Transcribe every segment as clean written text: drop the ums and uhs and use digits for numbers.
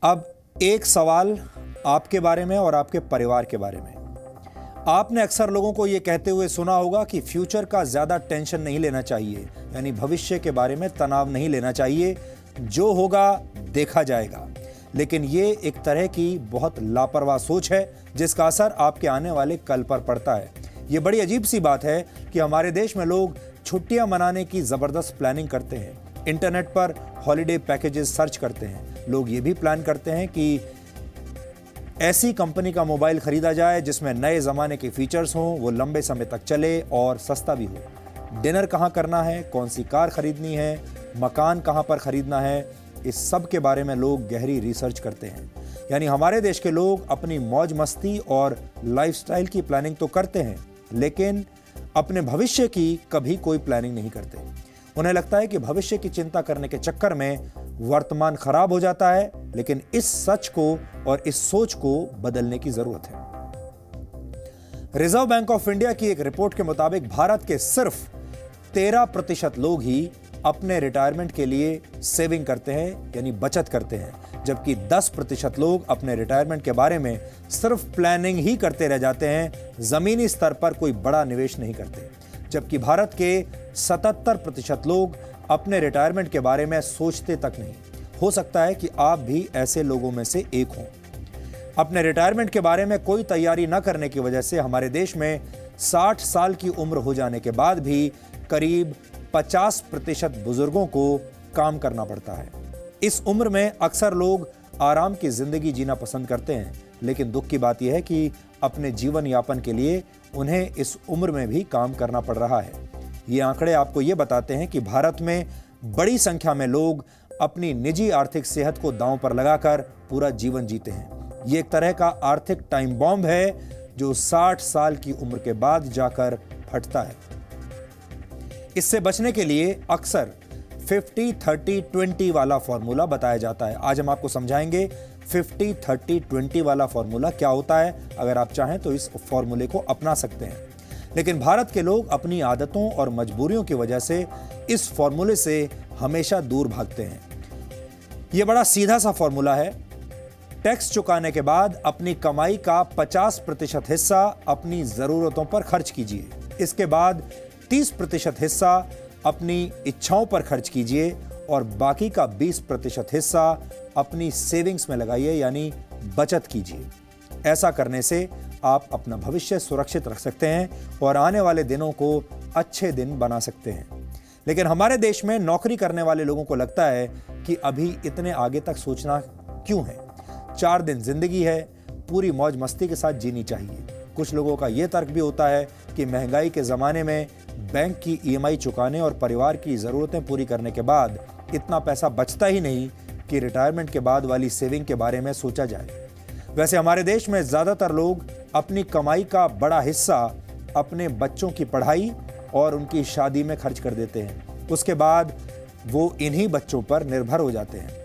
अब एक सवाल आपके बारे में और आपके परिवार के बारे में। आपने अक्सर लोगों को यह कहते हुए सुना होगा कि फ्यूचर का ज्यादा टेंशन नहीं लेना चाहिए, यानी भविष्य के बारे में तनाव नहीं लेना चाहिए, जो होगा देखा जाएगा। लेकिन ये एक तरह की बहुत लापरवाह सोच है जिसका असर आपके आने वाले कल पर पड़ता है। ये बड़ी अजीब सी बात है कि हमारे देश में लोग छुट्टियां मनाने की जबरदस्त प्लानिंग करते हैं, इंटरनेट पर हॉलिडे पैकेजेस सर्च करते हैं। लोग ये भी प्लान करते हैं कि ऐसी कंपनी का मोबाइल खरीदा जाए जिसमें नए ज़माने के फीचर्स हों, वो लंबे समय तक चले और सस्ता भी हो। डिनर कहाँ करना है, कौन सी कार खरीदनी है, मकान कहाँ पर खरीदना है, इस सब के बारे में लोग गहरी रिसर्च करते हैं। यानी हमारे देश के लोग अपनी मौज मस्ती और लाइफस्टाइल की प्लानिंग तो करते हैं, लेकिन अपने भविष्य की कभी कोई प्लानिंग नहीं करते। उन्हें लगता है कि भविष्य की चिंता करने के चक्कर में वर्तमान खराब हो जाता है, लेकिन इस सच को और इस सोच को बदलने की जरूरत है। रिजर्व बैंक ऑफ इंडिया की एक रिपोर्ट के मुताबिक भारत के सिर्फ 13% लोग ही अपने रिटायरमेंट के लिए सेविंग करते हैं, यानी बचत करते हैं, जबकि 10% लोग अपने रिटायरमेंट के बारे में सिर्फ प्लानिंग ही करते रह जाते हैं, जमीनी स्तर पर कोई बड़ा निवेश नहीं करते। जबकि भारत के 77% लोग अपने रिटायरमेंट के बारे में सोचते तक नहीं। हो सकता है कि आप भी ऐसे लोगों में से एक हों। अपने रिटायरमेंट के बारे में कोई तैयारी न करने की वजह से हमारे देश में 60 साल की उम्र हो जाने के बाद भी करीब 50% बुजुर्गों को काम करना पड़ता है। इस उम्र में अक्सर लोग आराम की जिंदगी जीना पसंद करते हैं, लेकिन दुख की बात यह है कि अपने जीवन यापन के लिए उन्हें इस उम्र में भी काम करना पड़ रहा है। ये आंकड़े आपको ये बताते हैं कि भारत में बड़ी संख्या में लोग अपनी निजी आर्थिक सेहत को दांव पर लगाकर पूरा जीवन जीते हैं। ये एक तरह का आर्थिक टाइम बॉम्ब है जो 60 साल की उम्र के बाद जाकर फटता है। इससे बचने के लिए अक्सर 50-30-20 वाला फॉर्मूला बताया जाता है। आज हम आपको समझाएंगे 50-30-20 वाला फॉर्मूला क्या होता है। अगर आप चाहें तो इस फॉर्मूले को अपना सकते हैं, लेकिन भारत के लोग अपनी आदतों और मजबूरियों की वजह से इस फॉर्मूले से हमेशा दूर भागते हैं। यह बड़ा सीधा सा फॉर्मूला है। टैक्स चुकाने के बाद अपनी कमाई का 50% हिस्सा अपनी जरूरतों पर खर्च कीजिए। इसके बाद 30% हिस्सा अपनी इच्छाओं पर खर्च कीजिए और बाकी का 20% हिस्सा अपनी सेविंग्स में लगाइए, यानी बचत कीजिए। ऐसा करने से आप अपना भविष्य सुरक्षित रख सकते हैं और आने वाले दिनों को अच्छे दिन बना सकते हैं। लेकिन हमारे देश में नौकरी करने वाले लोगों को लगता है कि अभी इतने आगे तक सोचना क्यों है, 4 दिन जिंदगी है, पूरी मौज मस्ती के साथ जीनी चाहिए। कुछ लोगों का यह तर्क भी होता है कि महंगाई के ज़माने में बैंक की EMI चुकाने और परिवार की ज़रूरतें पूरी करने के बाद इतना पैसा बचता ही नहीं कि रिटायरमेंट के बाद वाली सेविंग के बारे में सोचा जाए। वैसे हमारे देश में ज़्यादातर लोग अपनी कमाई का बड़ा हिस्सा अपने बच्चों की पढ़ाई और उनकी शादी में खर्च कर देते हैं। उसके बाद वो इन्हीं बच्चों पर निर्भर हो जाते हैं।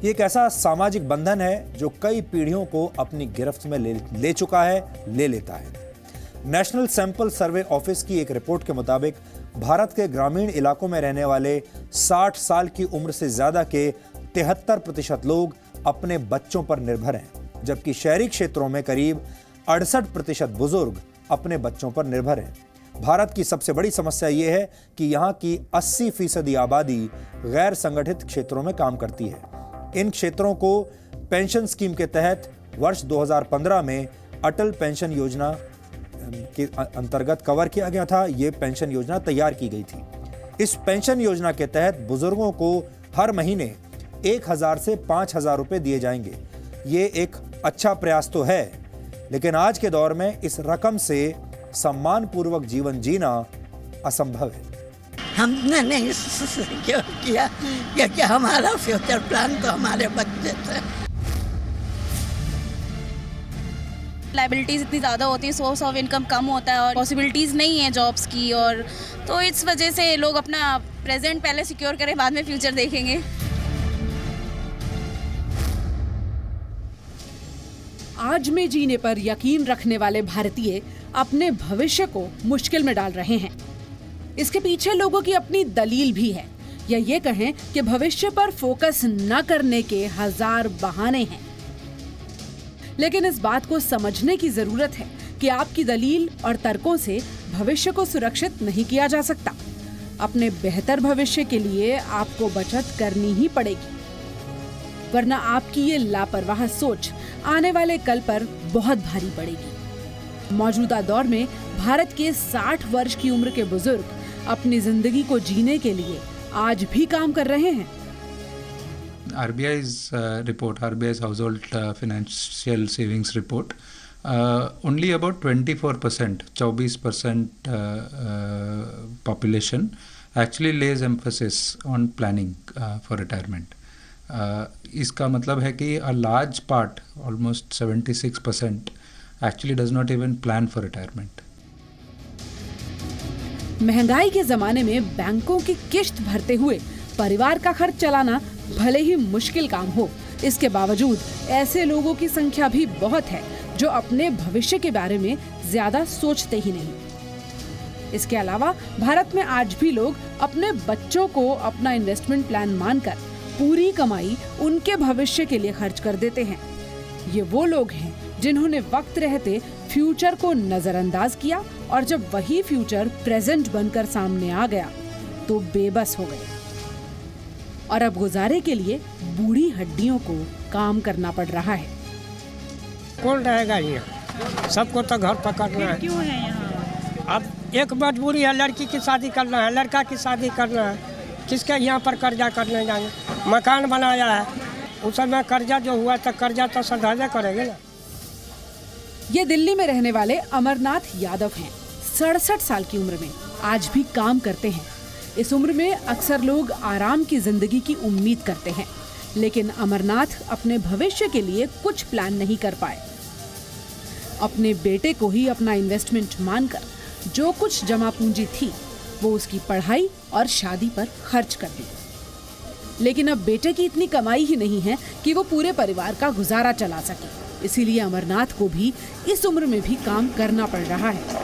ये एक ऐसा सामाजिक बंधन है जो कई पीढ़ियों को अपनी गिरफ्त में ले चुका है, ले लेता है। नेशनल सैंपल सर्वे ऑफिस की एक रिपोर्ट के मुताबिक भारत के ग्रामीण इलाकों में रहने वाले 60 साल की उम्र से ज्यादा के 73% लोग अपने बच्चों पर निर्भर हैं, जबकि शहरी क्षेत्रों में करीब 68% बुजुर्ग अपने बच्चों पर निर्भर हैं। भारत की सबसे बड़ी समस्या यह है कि यहाँ की 80% आबादी गैर संगठित क्षेत्रों में काम करती है। इन क्षेत्रों को पेंशन स्कीम के तहत वर्ष 2015 में अटल पेंशन योजना के अंतर्गत कवर किया गया था। ये पेंशन योजना तैयार की गई थी। इस पेंशन योजना के तहत बुजुर्गों को हर महीने 1000 से 5000 रुपए दिए जाएंगे। ये एक अच्छा प्रयास तो है, लेकिन आज के दौर में इस रकम से सम्मानपूर्वक जीवन जीना असंभव है। हमने नहीं सिक्योर किया क्योंकि हमारा फ्यूचर प्लान तो हमारे बच्चे थे। लाइबिलिटीज़ इतनी ज़्यादा होती है, सोर्स ऑफ इनकम कम होता है और पॉसिबिलिटीज़ नहीं है जॉब्स की, और तो इस वजह से लोग अपना प्रेजेंट पहले सिक्योर करें, बाद में फ्यूचर देखेंगे। आज में जीने पर यकीन रखने वाले भारतीय अपने भविष्य को मुश्किल में डाल रहे हैं। इसके पीछे लोगों की अपनी दलील भी है। या ये कहें कि भविष्य पर फोकस न करने के हजार बहाने हैं। लेकिन इस बात को समझने की जरूरत है कि आपकी दलील और तर्कों से भविष्य को सुरक्षित नहीं किया जा सकता। अपने बेहतर भविष्य के लिए आपको बचत करनी ही पड़ेगी, वरना आपकी ये लापरवाह सोच आने वाले कल पर बहुत भारी पड़ेगी। मौजूदा दौर में भारत के 60 वर्ष की उम्र के बुजुर्ग अपनी जिंदगी को जीने के लिए आज भी काम कर रहे हैं। RBI's report, RBI's household financial savings report, only about 24%, 24% population actually lays emphasis on planning for retirement. इसका मतलब है कि a large part, almost 76%, actually does not even plan for retirement. महंगाई के जमाने में बैंकों की किश्त भरते हुए परिवार का खर्च चलाना भले ही मुश्किल काम हो, इसके बावजूद ऐसे लोगों की संख्या भी बहुत है जो अपने भविष्य के बारे में ज्यादा सोचते ही नहीं। इसके अलावा भारत में आज भी लोग अपने बच्चों को अपना इन्वेस्टमेंट प्लान मानकर पूरी कमाई उनके भविष्य के लिए खर्च कर देते हैं। ये वो लोग हैं जिन्होंने वक्त रहते फ्यूचर को नजरअंदाज किया और जब वही फ्यूचर प्रेजेंट बनकर सामने आ गया तो बेबस हो गए और अब गुजारे के लिए बूढ़ी हड्डियों को काम करना पड़ रहा है। कौन रहेगा यहाँ? सबको तो घर पकड़ना है। क्यों है यहाँ? अब एक मजबूरी है, लड़की की शादी करना है, लड़का की शादी करना है, किसके यहाँ पर कर्जा करने जाएंगे? मकान बनाया है, उस समय कर्जा जो हुआ तो कर्जा तो सधाजे करेंगे ना। ये दिल्ली में रहने वाले अमरनाथ यादव हैं। 67 साल की उम्र में आज भी काम करते हैं। इस उम्र में अक्सर लोग आराम की जिंदगी की उम्मीद करते हैं, लेकिन अमरनाथ अपने भविष्य के लिए कुछ प्लान नहीं कर पाए। अपने बेटे को ही अपना इन्वेस्टमेंट मानकर जो कुछ जमा पूंजी थी वो उसकी पढ़ाई और शादी पर खर्च कर दी। लेकिन अब बेटे की इतनी कमाई ही नहीं है कि वो पूरे परिवार का गुजारा चला सके। इसीलिए अमरनाथ को भी इस उम्र में भी काम करना पड़ रहा है।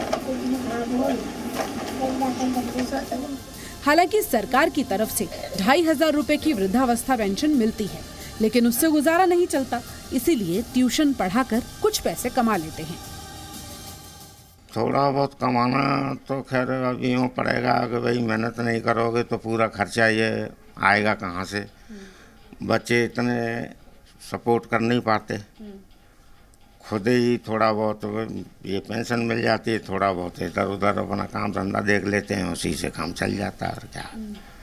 हालांकि सरकार की तरफ से 2500 रुपए की वृद्धावस्था पेंशन मिलती है, लेकिन उससे गुजारा नहीं चलता। इसीलिए ट्यूशन पढ़ाकर कुछ पैसे कमा लेते हैं। थोड़ा बहुत कमाना तो खैर अब यूँ पड़ेगा कि भाई मेहनत नहीं करोगे तो पूरा खर्चा ये आएगा कहाँ से। बच्चे इतने सपोर्ट कर नहीं पाते, खुद ही थोड़ा बहुत ये पेंशन मिल जाती है, थोड़ा बहुत इधर उधर अपना काम धंधा देख लेते हैं, उसी से काम चल जाता है। और क्या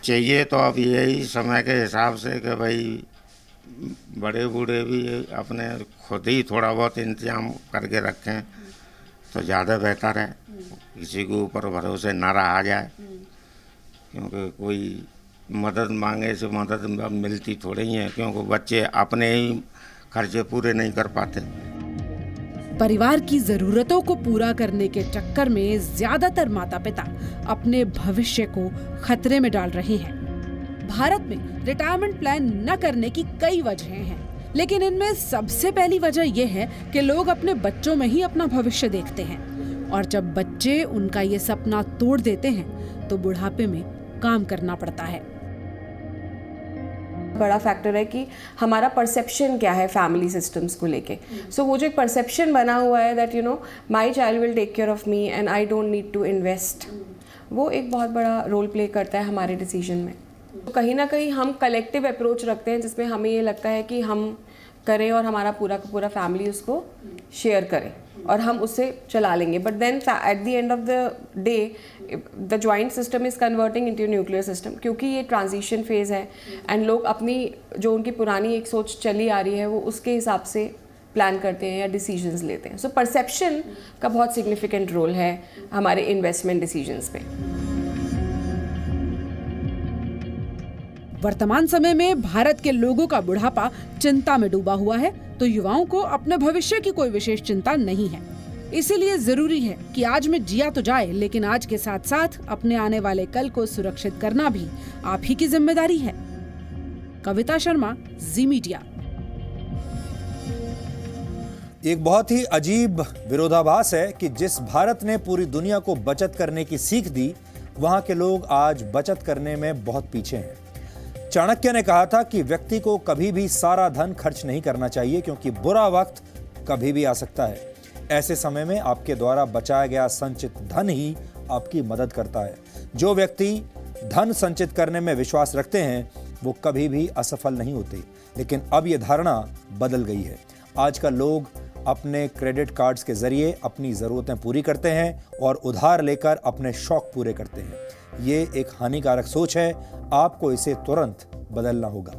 चाहिए तो अब यही समय के हिसाब से कि भाई बड़े बूढ़े भी अपने खुद ही थोड़ा बहुत इंतजाम करके रखें तो ज़्यादा बेहतर है। किसी के ऊपर भरोसे न रहा जाए, क्योंकि कोई मदद मांगे से मदद मिलती थोड़ी ही है, क्योंकि बच्चे अपने ही खर्चे पूरे नहीं कर पाते। परिवार की जरूरतों को पूरा करने के चक्कर में ज्यादातर माता पिता अपने भविष्य को खतरे में डाल रहे हैं। भारत में रिटायरमेंट प्लान न करने की कई वजहें हैं, लेकिन इनमें सबसे पहली वजह यह है कि लोग अपने बच्चों में ही अपना भविष्य देखते हैं और जब बच्चे उनका ये सपना तोड़ देते हैं तो बुढ़ापे में काम करना पड़ता है। बड़ा फैक्टर है कि हमारा परसेप्शन क्या है फैमिली सिस्टम्स को लेके। सो वो जो एक परसेप्शन बना हुआ है that you know my child will take care of me and I don't need to invest, वो एक बहुत बड़ा रोल प्ले करता है हमारे डिसीजन में। तो कहीं ना कहीं हम कलेक्टिव अप्रोच रखते हैं जिसमें हमें ये लगता है कि हम करें और हमारा पूरा का पूरा फैमिली उसको शेयर करे और हम उससे चला लेंगे। But then at the end of the day the joint system is converting into nuclear system, क्योंकि ये ट्रांजिशन फेज़ है एंड लोग अपनी जो उनकी पुरानी एक सोच चली आ रही है वो उसके हिसाब से प्लान करते हैं या डिसीजंस लेते हैं। सो परसेप्शन का बहुत सिग्निफिकेंट रोल है हमारे इन्वेस्टमेंट डिसीजंस पे। वर्तमान समय में भारत के लोगों का बुढ़ापा चिंता में डूबा हुआ है, तो युवाओं को अपने भविष्य की कोई विशेष चिंता नहीं है। इसीलिए जरूरी है कि आज में जिया तो जाए, लेकिन आज के साथ साथ अपने आने वाले कल को सुरक्षित करना भी आप ही की जिम्मेदारी है। कविता शर्मा, जी मीडिया। एक बहुत ही अजीब विरोधाभास है कि जिस भारत ने पूरी दुनिया को बचत करने की सीख दी, वहां के लोग आज बचत करने में बहुत पीछे हैं। चाणक्य ने कहा था कि व्यक्ति को कभी भी सारा धन खर्च नहीं करना चाहिए, क्योंकि बुरा वक्त कभी भी आ सकता है। ऐसे समय में आपके द्वारा बचाया गया संचित धन ही आपकी मदद करता है। जो व्यक्ति धन संचित करने में विश्वास रखते हैं वो कभी भी असफल नहीं होते। लेकिन अब ये धारणा बदल गई है। आजकल लोग अपने क्रेडिट कार्ड्स के जरिए अपनी ज़रूरतें पूरी करते हैं और उधार लेकर अपने शौक पूरे करते हैं। ये एक हानिकारक सोच है। आपको इसे तुरंत बदलना होगा।